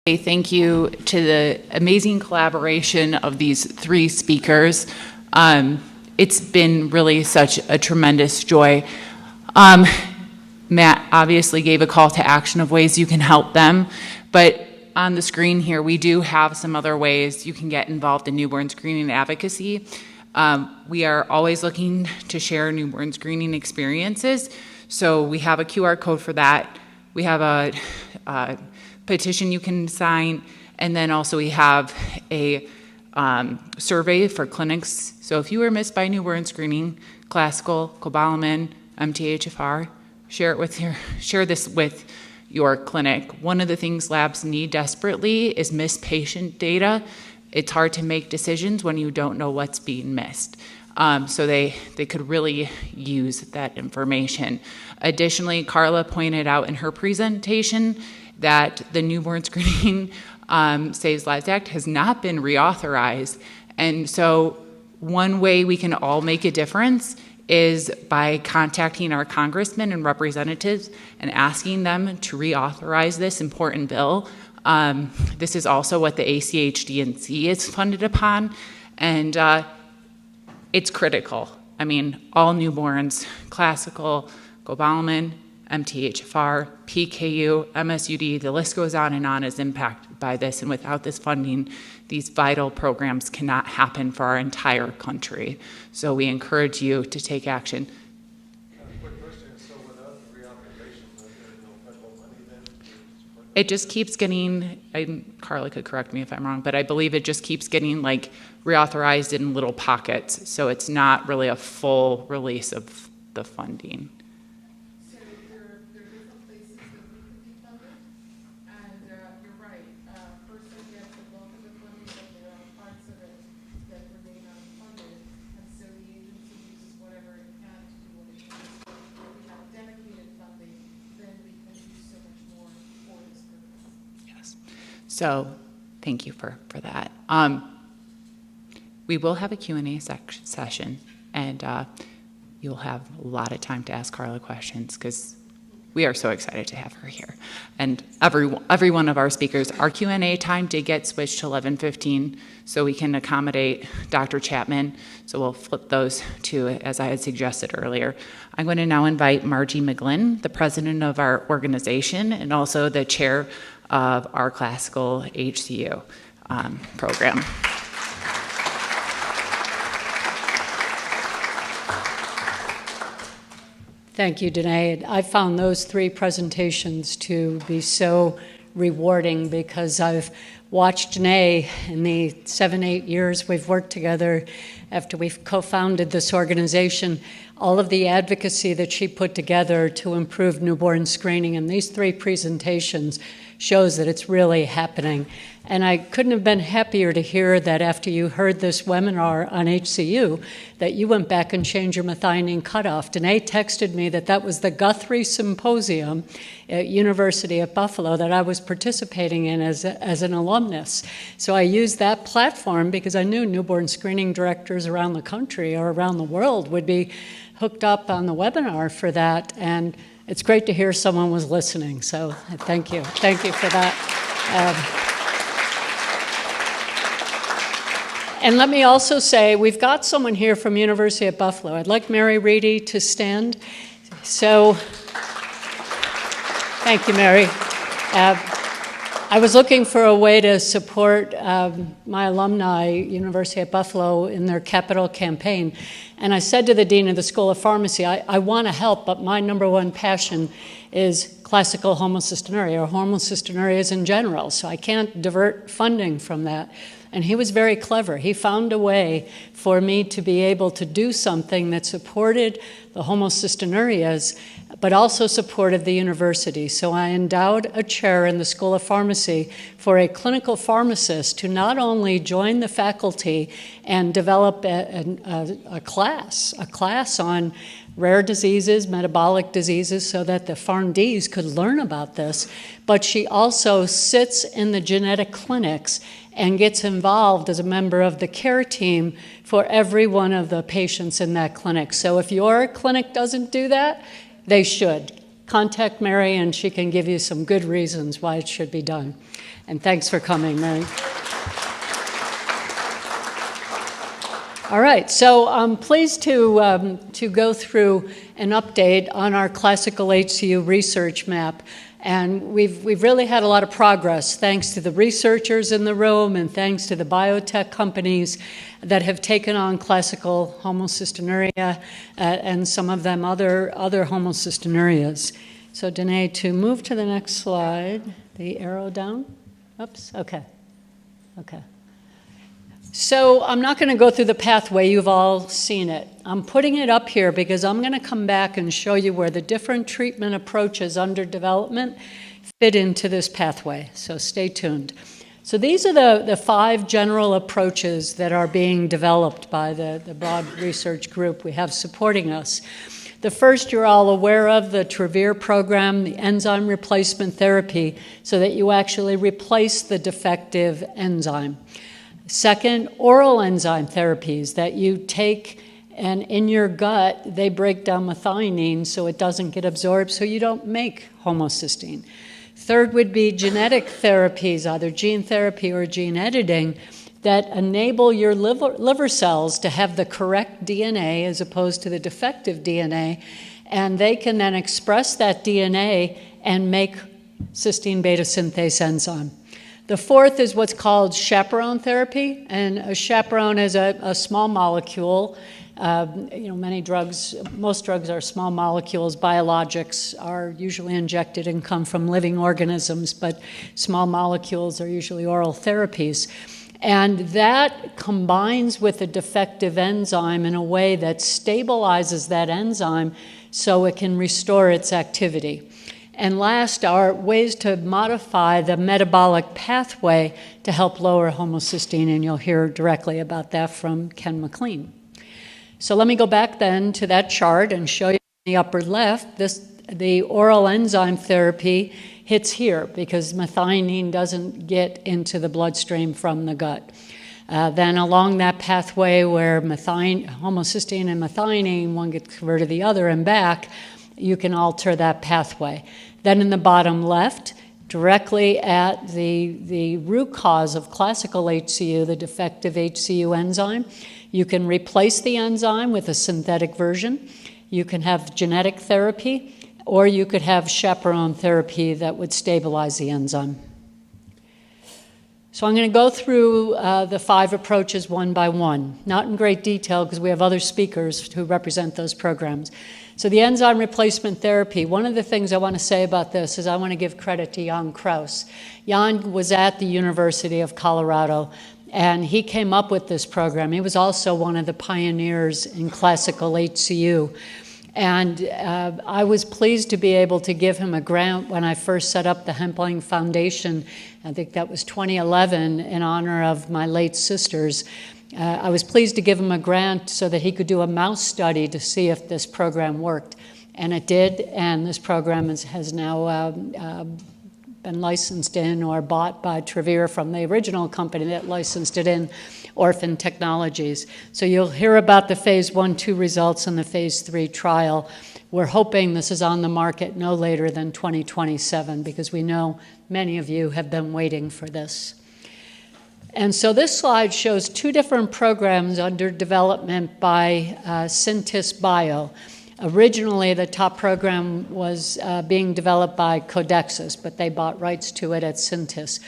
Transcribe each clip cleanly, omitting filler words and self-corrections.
Thank you to the amazing collaboration of these three speakers. It's been really such a tremendous joy. Matt obviously gave a call to action of ways you can help them, but on the screen here, we do have some other ways you can get involved in newborn screening advocacy. We are always looking to share newborn screening experiences, so we have a QR code for that. We have a petition you can sign, and then also we have a survey for clinics. So if you were missed by newborn screening, classical, cobalamin, MTHFR, share this with your clinic. One of the things labs need desperately is missed patient data. It's hard to make decisions when you don't know what's being missed. So they could really use that information. Additionally, Carla pointed out in her presentation that the Newborn Screening Saves Lives Act has not been reauthorized. And so one way we can all make a difference is by contacting our congressmen and representatives and asking them to reauthorize this important bill. This is also what the ACHD&C is funded upon, and it's critical. I mean, all newborns, classical, cobalamin, MTHFR, PKU, MSUD, the list goes on, is impacted by this. And without this funding, these vital programs cannot happen for our entire country. So we encourage you to take action. Quick question, so without the reauthorization, there's no federal money then? It just keeps getting, Carla could correct me if I'm wrong, but I believe it just keeps getting like reauthorized in little pockets. So it's not really a full release of the funding. So thank you for that. We will have a Q&A session, and you'll have a lot of time to ask Carla questions because we are so excited to have her here. And every one of our speakers, our Q&A time did get switched to 11:15 so we can accommodate Dr. Chapman. So we'll flip those to, as I had suggested earlier. I'm going to now invite Margie McGlynn, the president of our organization and also the chair of our classical HCU program. Thank you, Danae. I found those three presentations to be so rewarding because I've watched Danae in the 7-8 years we've worked together after we've co-founded this organization, all of the advocacy that she put together to improve newborn screening. And these three presentations shows that it's really happening. And I couldn't have been happier to hear that after you heard this webinar on HCU, that you went back and changed your methionine cutoff. Danae texted me that was the Guthrie Symposium at University of Buffalo that I was participating in as an alumnus. So I used that platform because I knew newborn screening directors around the country or around the world would be hooked up on the webinar for that. And it's great to hear someone was listening, so thank you. Thank you for that. And let me also say, we've got someone here from University of Buffalo. I'd like Mary Reedy to stand. So, thank you, Mary. I was looking for a way to support my alumni, University of Buffalo, in their capital campaign. And I said to the dean of the School of Pharmacy, I want to help, but my number one passion is classical homocystinuria, or homocystinuria in general, so I can't divert funding from that. And he was very clever. He found a way for me to be able to do something that supported the homocysteinurias, but also supported the university. So I endowed a chair in the School of Pharmacy for a clinical pharmacist to not only join the faculty and develop a class on rare diseases, metabolic diseases, so that the PharmDs could learn about this, but she also sits in the genetic clinics and gets involved as a member of the care team for every one of the patients in that clinic. So if your clinic doesn't do that, they should. contact Mary, and she can give you some good reasons why it should be done. And thanks for coming, Mary. All right, so I'm pleased to go through an update on our classical HCU research map. And we've really had a lot of progress thanks to the researchers in the room and thanks to the biotech companies that have taken on classical homocystinuria and some of them other homocystinuриas. So Danae, to move to the next slide, the arrow down. Oops, okay. So I'm not going to go through the pathway, you've all seen it. I'm putting it up here because I'm going to come back and show you where the different treatment approaches under development fit into this pathway, so stay tuned. So these are the 5 general approaches that are being developed by the broad research group we have supporting us. The first you're all aware of, the Travere program, the enzyme replacement therapy, so that you actually replace the defective enzyme. Second, oral enzyme therapies that you take, and in your gut, they break down methionine so it doesn't get absorbed, so you don't make homocysteine. Third would be genetic therapies, either gene therapy or gene editing, that enable your liver cells to have the correct DNA as opposed to the defective DNA, and they can then express that DNA and make cysteine beta synthase enzyme. The fourth is what's called chaperone therapy, and a chaperone is a small molecule. Most drugs are small molecules. Biologics are usually injected and come from living organisms, but small molecules are usually oral therapies. And that combines with a defective enzyme in a way that stabilizes that enzyme so it can restore its activity. And last are ways to modify the metabolic pathway to help lower homocysteine, and you'll hear directly about that from Ken McGlynn. So let me go back then to that chart and show you in the upper left, the oral enzyme therapy hits here because methionine doesn't get into the bloodstream from the gut. Then along that pathway where homocysteine and methionine, one gets converted to the other and back, you can alter that pathway. Then in the bottom left, directly at the root cause of classical HCU, the defective HCU enzyme, you can replace the enzyme with a synthetic version. You can have genetic therapy, or you could have chaperone therapy that would stabilize the enzyme. So I'm going to go through the 5 approaches one by one, not in great detail because we have other speakers who represent those programs. So the enzyme replacement therapy, one of the things I want to say about this is I want to give credit to Jan Kraus. Jan was at the University of Colorado, and he came up with this program. He was also one of the pioneers in classical HCU. And I was pleased to be able to give him a grant when I first set up the Hempling Foundation. I think that was 2011 in honor of my late sisters. I was pleased to give him a grant so that he could do a mouse study to see if this program worked. And it did, and this program has now been licensed in or bought by Travere from the original company that licensed it in, Orphan Technologies. So you'll hear about the phase 1-2 results in the phase 3 trial. We're hoping this is on the market no later than 2027 because we know many of you have been waiting for this. And so this slide shows 2 different programs under development by Syntys Bio. Originally, the top program was being developed by Codexis, but they bought rights to it at Syntys.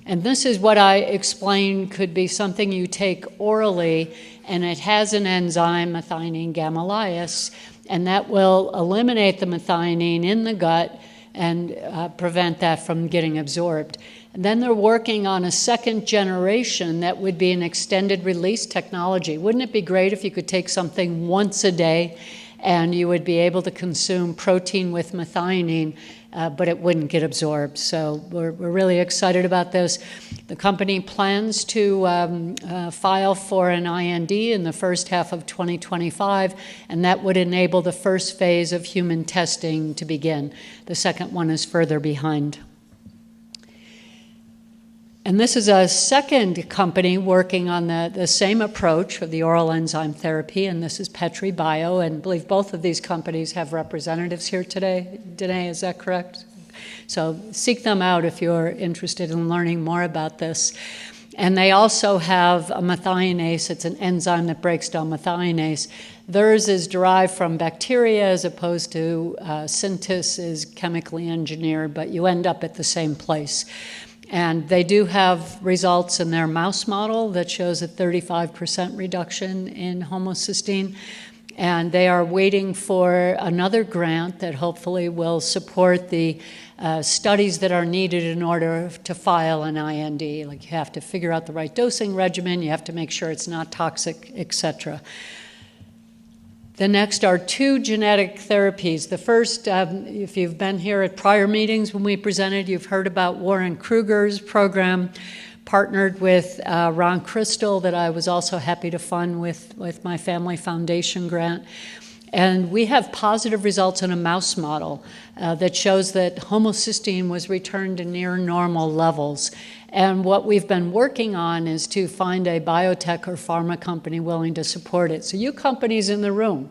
And this is what I explained could be something you take orally, and it has an enzyme, methionine gamma lyase, and that will eliminate the methionine in the gut and prevent that from getting absorbed. And then they're working on a second generation that would be an extended release technology. Wouldn't it be great if you could take something once a day and you would be able to consume protein with methionine, but it wouldn't get absorbed? So we're really excited about this. The company plans to file for an IND in the first half of 2025, and that would enable the first phase of human testing to begin. The second one is further behind. And this is a second company working on the same approach of the oral enzyme therapy, and this is Petri Bio, and I believe both of these companies have representatives here today. Danae, is that correct? So seek them out if you're interested in learning more about this. And they also have a methionase. It's an enzyme that breaks down methionase. Theirs is derived from bacteria as opposed to Syntis is chemically engineered, but you end up at the same place. And they do have results in their mouse model that shows a 35% reduction in homocysteine. And they are waiting for another grant that hopefully will support the studies that are needed in order to file an IND. Like you have to figure out the right dosing regimen, you have to make sure it's not toxic, etc. The next are two genetic therapies. The first, if you've been here at prior meetings when we presented, you've heard about Warren Kruger's program, partnered with Ron Crystal, that I was also happy to fund with my Family Foundation grant. And we have positive results in a mouse model that shows that homocysteine was returned to near normal levels. And what we've been working on is to find a biotech or pharma company willing to support it. So you companies in the room,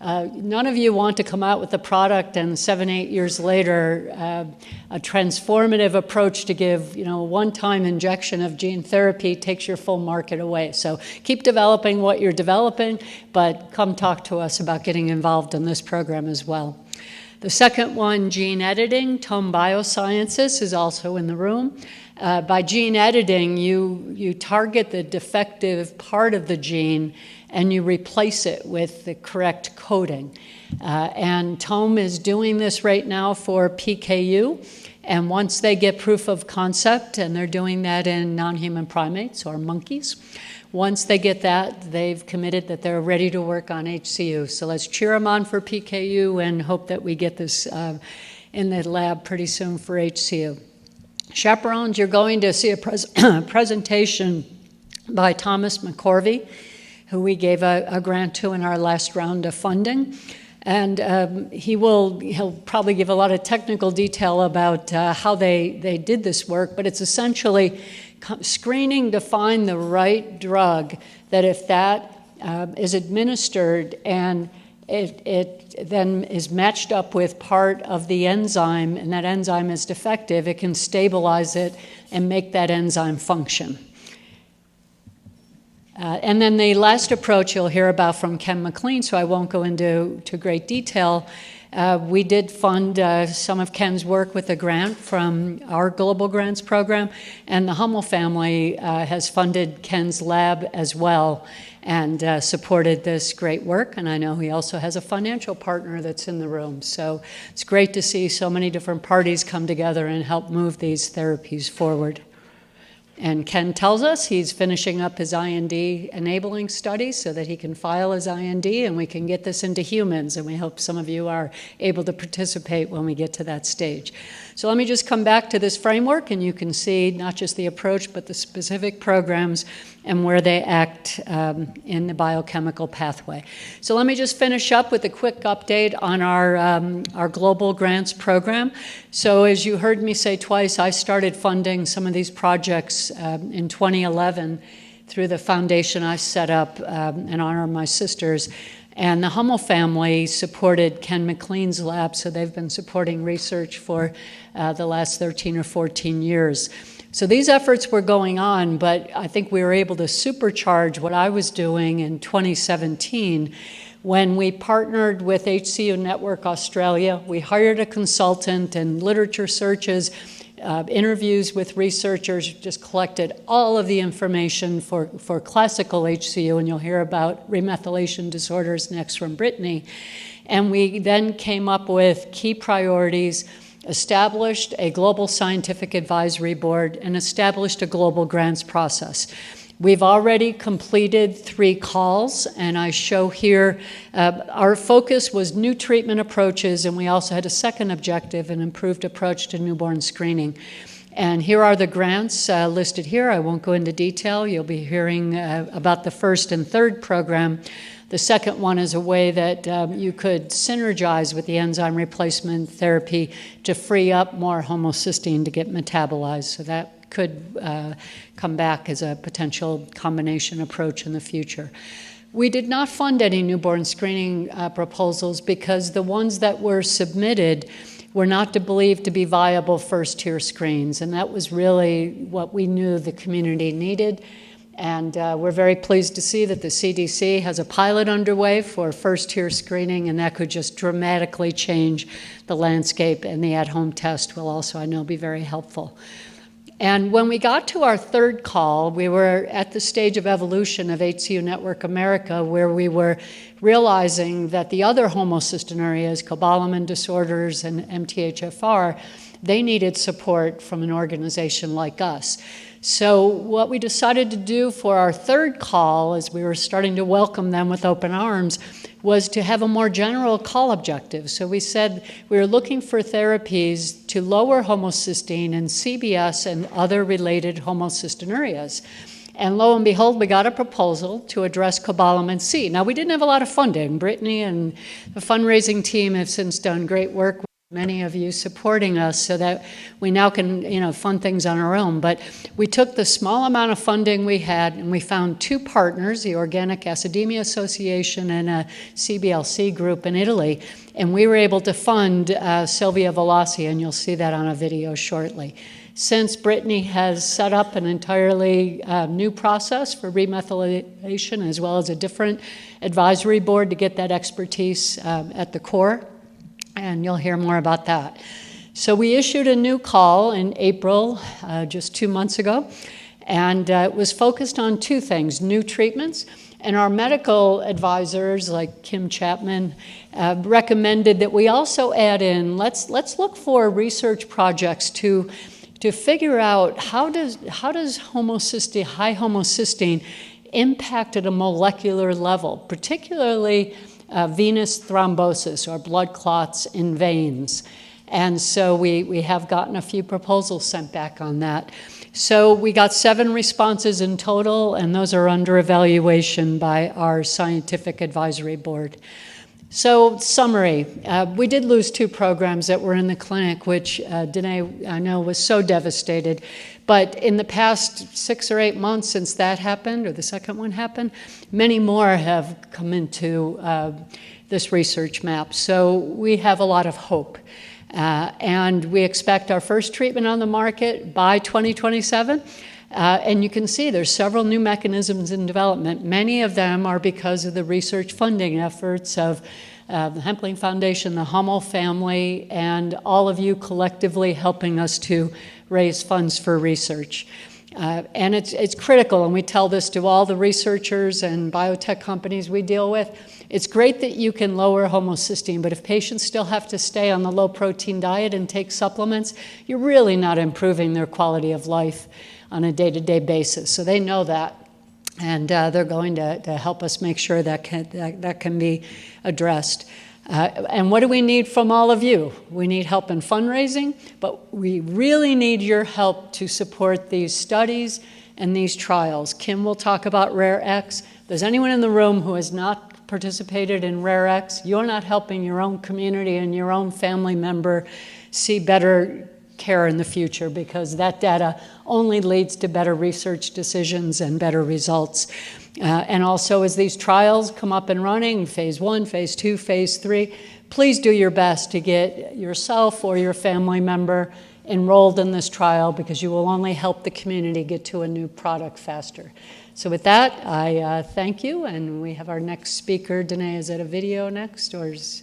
none of you want to come out with a product and 7-8 years later a transformative approach to give a one-time injection of gene therapy takes your full market away. So keep developing what you're developing, but come talk to us about getting involved in this program as well. The second one, gene editing, Tome Biosciences is also in the room. By gene editing, you target the defective part of the gene and you replace it with the correct coding. And Tome is doing this right now for PKU. And once they get proof of concept, and they're doing that in non-human primates or monkeys, once they get that, they've committed that they're ready to work on HCU. So let's cheer them on for PKU and hope that we get this in the lab pretty soon for HCU. Chaperones, you're going to see a presentation by Thomas McCorvey, who we gave a grant to in our last round of funding. And he'll probably give a lot of technical detail about how they did this work, but it's essentially screening to find the right drug that if that is administered and it then is matched up with part of the enzyme, and that enzyme is defective, it can stabilize it and make that enzyme function. And then the last approach you'll hear about from Ken McGlynn, so I won't go into great detail. We did fund some of Ken's work with a grant from our Global Grants program, and the Hummel family has funded Ken's lab as well and supported this great work. And I know he also has a financial partner that's in the room. So it's great to see so many different parties come together and help move these therapies forward. And Ken tells us he's finishing up his IND enabling studies so that he can file his IND and we can get this into humans. And we hope some of you are able to participate when we get to that stage. So let me just come back to this framework and you can see not just the approach but the specific programs and where they act in the biochemical pathway. So let me just finish up with a quick update on our Global Grants program. So as you heard me say twice, I started funding some of these projects in 2011 through the foundation I set up in honor of my sisters. And the Hummel family supported Ken McGlynn's lab, so they've been supporting research for the last 13 or 14 years. So these efforts were going on, but I think we were able to supercharge what I was doing in 2017 when we partnered with HCU Network Australia. We hired a consultant and literature searches, interviews with researchers, just collected all of the information for classical HCU, and you'll hear about remethylation disorders next from Brittany. And we then came up with key priorities, established a global scientific advisory board, and established a global grants process. We've already completed 3 calls, and I show here our focus was new treatment approaches, and we also had a second objective, an improved approach to newborn screening. And here are the grants listed here. I won't go into detail. You'll be hearing about the first and third program. The second one is a way that you could synergize with the enzyme replacement therapy to free up more homocysteine to get metabolized. So that could come back as a potential combination approach in the future. We did not fund any newborn screening proposals because the ones that were submitted were not believed to be viable first-tier screens, and that was really what we knew the community needed. And we're very pleased to see that the CDC has a pilot underway for first-tier screening, and that could just dramatically change the landscape, and the at-home test will also, I know, be very helpful. And when we got to our third call, we were at the stage of evolution of HCU Network America, where we were realizing that the other homocystinurias, cobalamin disorders and MTHFR, they needed support from an organization like us. So what we decided to do for our third call, as we were starting to welcome them with open arms, was to have a more general call objective. So we said we were looking for therapies to lower homocysteine in CBS and other related homocysteinurias. And lo and behold, we got a proposal to address cobalamin C. Now, we didn't have a lot of funding. Brittany and the fundraising team have since done great work, many of you supporting us, so that we now can, fund things on our own. But we took the small amount of funding we had, and we found two partners, the Organic Acidemia Association and a CBLC group in Italy, and we were able to fund Silvia Velassi, and you'll see that on a video shortly. Since Brittany has set up an entirely new process for remethylation, as well as a different advisory board to get that expertise at the core, and you'll hear more about that. So we issued a new call in April, just 2 months ago, and it was focused on two things: new treatments, and our medical advisors, like Kim Chapman, recommended that we also add in, let's look for research projects to figure out how does high homocysteine impact at a molecular level, particularly venous thrombosis, or blood clots in veins. And so we have gotten a few proposals sent back on that. So we got 7 responses in total, and those are under evaluation by our scientific advisory board. So summary, we did lose 2 programs that were in the clinic, which Danae, I know, was so devastated. But in the past 6 or 8 months since that happened, or the second one happened, many more have come into this research map. So we have a lot of hope. And we expect our first treatment on the market by 2027. And you can see there's several new mechanisms in development. Many of them are because of the research funding efforts of the Hempling Foundation, the Hummel family, and all of you collectively helping us to raise funds for research. And it's critical, and we tell this to all the researchers and biotech companies we deal with. It's great that you can lower homocysteine, but if patients still have to stay on the low-protein diet and take supplements, you're really not improving their quality of life on a day-to-day basis. So they know that, and they're going to help us make sure that can be addressed. And what do we need from all of you? We need help in fundraising, but we really need your help to support these studies and these trials. Kim will talk about RareX. If there's anyone in the room who has not participated in RareX, you're not helping your own community and your own family member see better care in the future, because that data only leads to better research decisions and better results. And also, as these trials come up and running, phase 1, phase 2, phase 3, please do your best to get yourself or your family member enrolled in this trial, because you will only help the community get to a new product faster. So with that, I thank you, and we have our next speaker. Danae, is that a video next, or is...